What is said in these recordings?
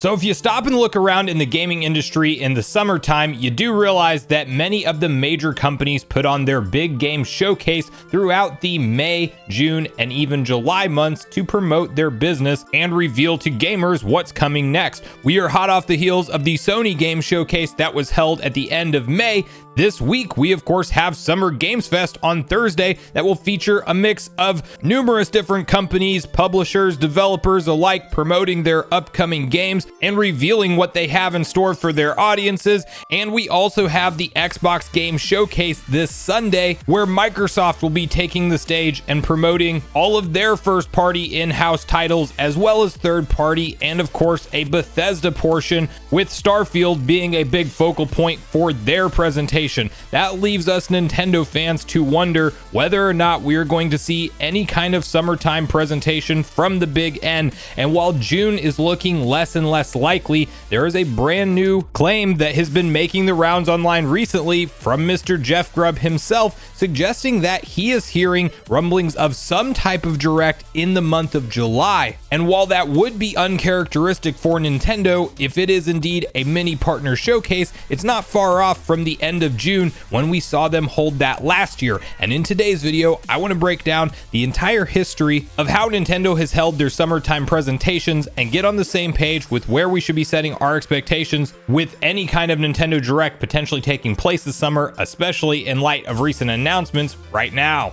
So if you stop and look around in the gaming industry in the summertime, you do realize that many of the major companies put on their big game showcase throughout the May, June, and even July months to promote their business and reveal to gamers what's coming next. We are hot off the heels of the Sony game showcase that was held at the end of May. This week, we of course have Summer Games Fest on Thursday that will feature a mix of numerous different companies, publishers, developers alike promoting their upcoming games and revealing what they have in store for their audiences. And we also have the Xbox Game Showcase this Sunday, where Microsoft will be taking the stage and promoting all of their first-party in-house titles, as well as third-party, and of course a Bethesda portion, with Starfield being a big focal point for their presentation. That leaves us Nintendo fans to wonder whether or not we are going to see any kind of summertime presentation from the Big N. And while June is looking less and less likely, there is a brand new claim that has been making the rounds online recently from Mr. Jeff Grubb himself, suggesting that he is hearing rumblings of some type of direct in the month of July. And while that would be uncharacteristic for Nintendo, if it is indeed a mini partner showcase, it's not far off from the end of June when we saw them hold that last year. And in today's video, I want to break down the entire history of how Nintendo has held their summertime presentations and get on the same page with where we should be setting our expectations with any kind of Nintendo Direct potentially taking place this summer, especially in light of recent announcements right now.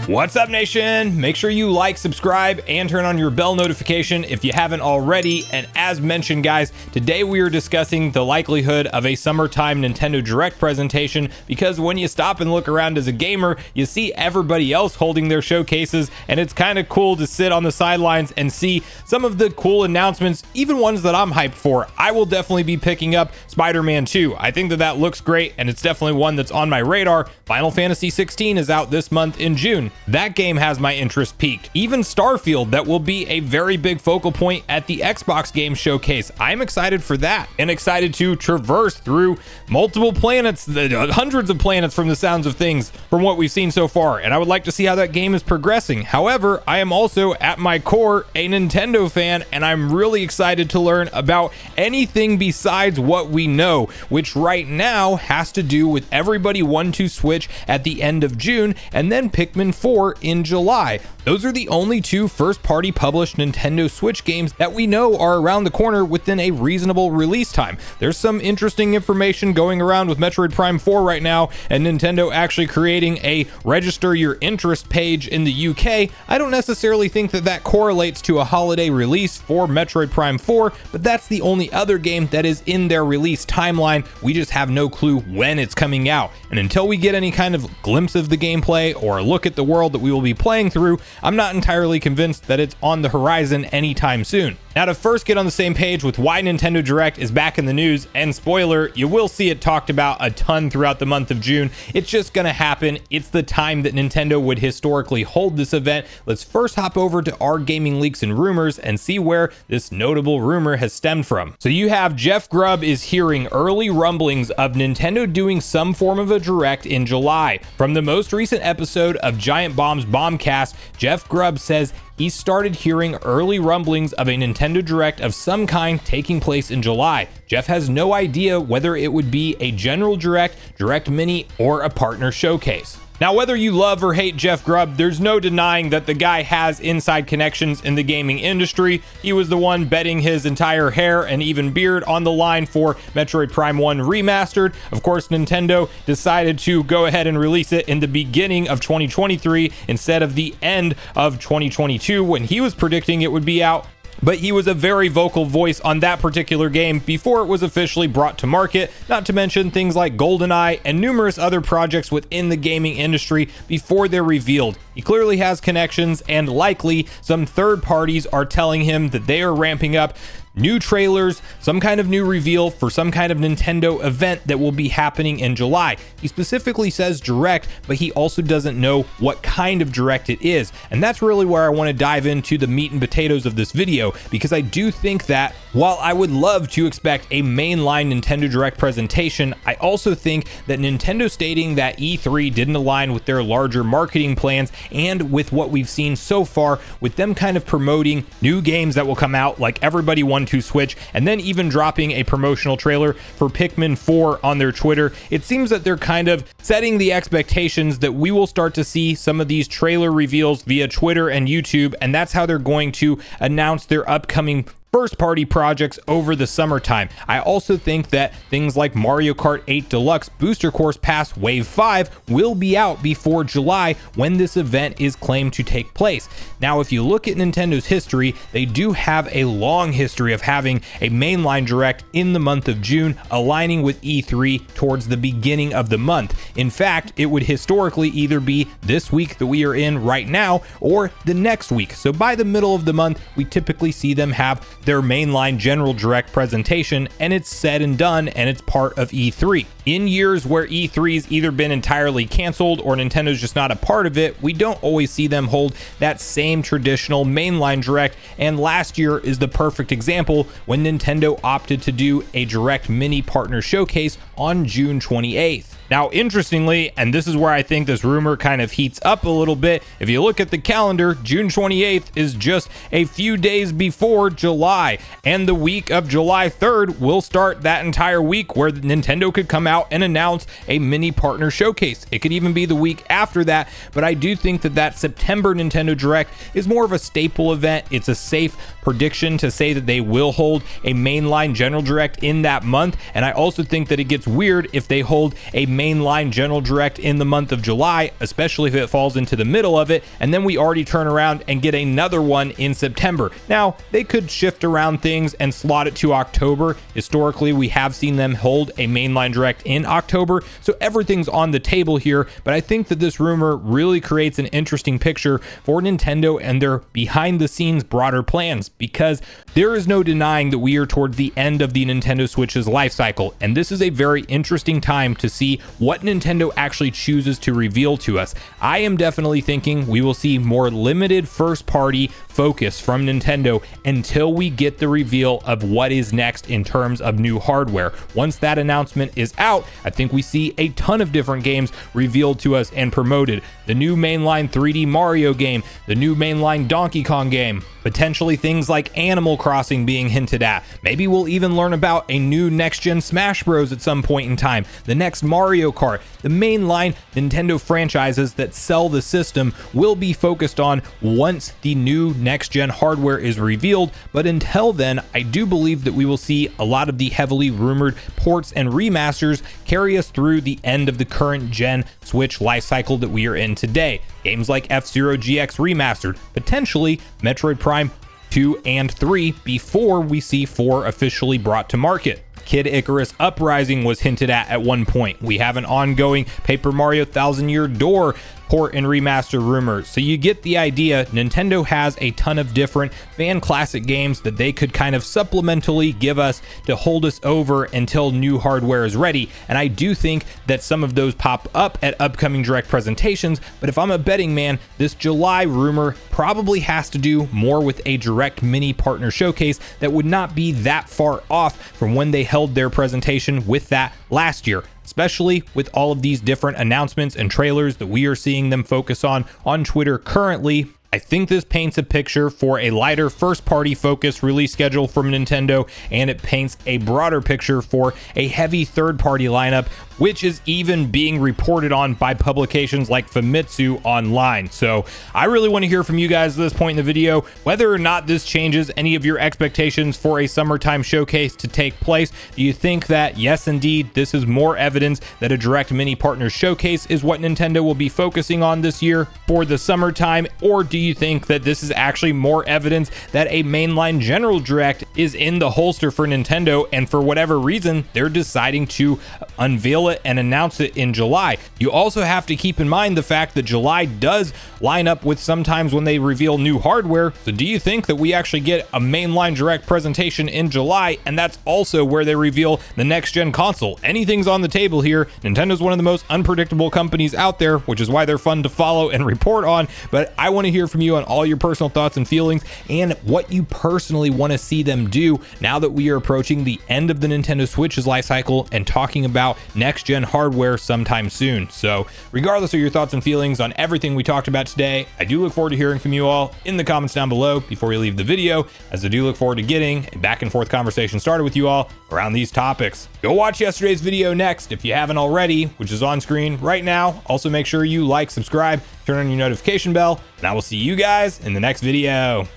What's up, nation? Make sure you like, subscribe, and turn on your bell notification if you haven't already. And as mentioned, guys, today we are discussing the likelihood of a summertime Nintendo Direct presentation, because when you stop and look around as a gamer, you see everybody else holding their showcases, and it's kind of cool to sit on the sidelines and see some of the cool announcements, even ones that I'm hyped for. I will definitely be picking up Spider-Man 2. I think that looks great, and it's definitely one that's on my radar. Final Fantasy 16 is out this month in June. That game has my interest piqued. Even Starfield, that will be a very big focal point at the Xbox Game Showcase. I'm excited for that, and excited to traverse through multiple planets, hundreds of planets from the sounds of things from what we've seen so far, and I would like to see how that game is progressing. However, I am also at my core a Nintendo fan, and I'm really excited to learn about anything besides what we know, which right now has to do with everybody wanting to switch at the end of June, and then Pikmin 4 in July. Those are the only two first-party published Nintendo Switch games that we know are around the corner within a reasonable release time. There's some interesting information going around with Metroid Prime 4 right now, and Nintendo actually creating a register your interest page in the UK. I don't necessarily think that correlates to a holiday release for Metroid Prime 4, but that's the only other game that is in their release timeline. We just have no clue when it's coming out. And until we get any kind of glimpse of the gameplay or a look at the world that we will be playing through, I'm not entirely convinced that it's on the horizon anytime soon. Now, to first get on the same page with why Nintendo Direct is back in the news, and spoiler, you will see it talked about a ton throughout the month of June. It's just gonna happen. It's the time that Nintendo would historically hold this event. Let's first hop over to our gaming leaks and rumors and see where this notable rumor has stemmed from. So you have Jeff Grubb is hearing early rumblings of Nintendo doing some form of a Direct in July. From the most recent episode of Giant Bomb's Bombcast, Jeff Grubb says he started hearing early rumblings of a Nintendo Direct of some kind taking place in July. Jeff has no idea whether it would be a general Direct, Direct Mini, or a partner showcase. Now, whether you love or hate Jeff Grubb, there's no denying that the guy has inside connections in the gaming industry. He was the one betting his entire hair and even beard on the line for Metroid Prime 1 Remastered. Of course, Nintendo decided to go ahead and release it in the beginning of 2023 instead of the end of 2022 when he was predicting it would be out. But he was a very vocal voice on that particular game before it was officially brought to market, not to mention things like GoldenEye and numerous other projects within the gaming industry before they're revealed. He clearly has connections, and likely some third parties are telling him that they are ramping up new trailers, some kind of new reveal for some kind of Nintendo event that will be happening in July. He specifically says direct, but he also doesn't know what kind of direct it is. And that's really where I want to dive into the meat and potatoes of this video, because I do think that while I would love to expect a mainline Nintendo Direct presentation, I also think that Nintendo stating that E3 didn't align with their larger marketing plans and with what we've seen so far, with them kind of promoting new games that will come out like Everybody 1-2 Switch, and then even dropping a promotional trailer for Pikmin 4 on their Twitter. It seems that they're kind of setting the expectations that we will start to see some of these trailer reveals via Twitter and YouTube, and that's how they're going to announce their upcoming first party projects over the summertime. I also think that things like Mario Kart 8 Deluxe Booster Course Pass Wave 5 will be out before July, when this event is claimed to take place. Now, if you look at Nintendo's history, they do have a long history of having a mainline direct in the month of June, aligning with E3 towards the beginning of the month. In fact, it would historically either be this week that we are in right now or the next week. So by the middle of the month, we typically see them have their mainline general direct presentation, and it's said and done, and it's part of E3. In years where E3's either been entirely canceled or Nintendo's just not a part of it, we don't always see them hold that same traditional mainline direct, and last year is the perfect example when Nintendo opted to do a direct mini partner showcase on June 28th. Now, interestingly, and this is where I think this rumor kind of heats up a little bit, if you look at the calendar, June 28th is just a few days before July, and the week of July 3rd will start that entire week where Nintendo could come out and announce a mini partner showcase. It could even be the week after that, but I do think that that September Nintendo Direct is more of a staple event. It's a safe prediction to say that they will hold a mainline general direct in that month, and I also think that it gets weird if they hold a mainline general direct in the month of July, especially if it falls into the middle of it, and then we already turn around and get another one in September. Now, they could shift around things and slot it to October. Historically, we have seen them hold a mainline direct in October, so everything's on the table here, but I think that this rumor really creates an interesting picture for Nintendo and their behind the scenes broader plans, because there is no denying that we are towards the end of the Nintendo Switch's life cycle, and this is a very interesting time to see what Nintendo actually chooses to reveal to us. I am definitely thinking we will see more limited first party focus from Nintendo until we get the reveal of what is next in terms of new hardware. Once that announcement is out, I think we see a ton of different games revealed to us and promoted. The new mainline 3D Mario game, the new mainline Donkey Kong game, potentially things like Animal Crossing being hinted at. Maybe we'll even learn about a new next-gen Smash Bros at some point in time, the next Mario Kart. The mainline Nintendo franchises that sell the system will be focused on once the new next-gen hardware is revealed, but until then, I do believe that we will see a lot of the heavily rumored ports and remasters carry us through the end of the current gen Switch lifecycle that we are in today. Games like F-Zero GX Remastered, potentially Metroid Prime 2 and 3 before we see 4 officially brought to market. Kid Icarus Uprising was hinted at one point. We have an ongoing Paper Mario Thousand Year Door port and remaster rumors. So you get the idea. Nintendo has a ton of different fan classic games that they could kind of supplementally give us to hold us over until new hardware is ready. And I do think that some of those pop up at upcoming direct presentations, but if I'm a betting man, this July rumor probably has to do more with a direct mini partner showcase that would not be that far off from when they held their presentation with that last year, especially with all of these different announcements and trailers that we are seeing them focus on Twitter currently. I think this paints a picture for a lighter first-party focused release schedule from Nintendo, and it paints a broader picture for a heavy third-party lineup, which is even being reported on by publications like Famitsu Online. So I really want to hear from you guys at this point in the video, whether or not this changes any of your expectations for a summertime showcase to take place. Do you think that, yes, indeed, this is more evidence that a direct mini partner showcase is what Nintendo will be focusing on this year for the summertime, or do you think that this is actually more evidence that a mainline General Direct is in the holster for Nintendo, and for whatever reason, they're deciding to unveil it and announce it in July? You also have to keep in mind the fact that July does line up with sometimes when they reveal new hardware. So do you think that we actually get a mainline Direct presentation in July, and that's also where they reveal the next gen console? Anything's on the table here. Nintendo's one of the most unpredictable companies out there, which is why they're fun to follow and report on. But I want to hear from you on all your personal thoughts and feelings, and what you personally want to see them do now that we are approaching the end of the Nintendo Switch's life cycle and talking about next gen hardware sometime soon. So regardless of your thoughts and feelings on everything we talked about today, I do look forward to hearing from you all in the comments down below before we leave the video, as I do look forward to getting a back and forth conversation started with you all around these topics. Go watch yesterday's video next if you haven't already, which is on screen right now. Also make sure you like, subscribe, turn on your notification bell, and I will see you guys in the next video.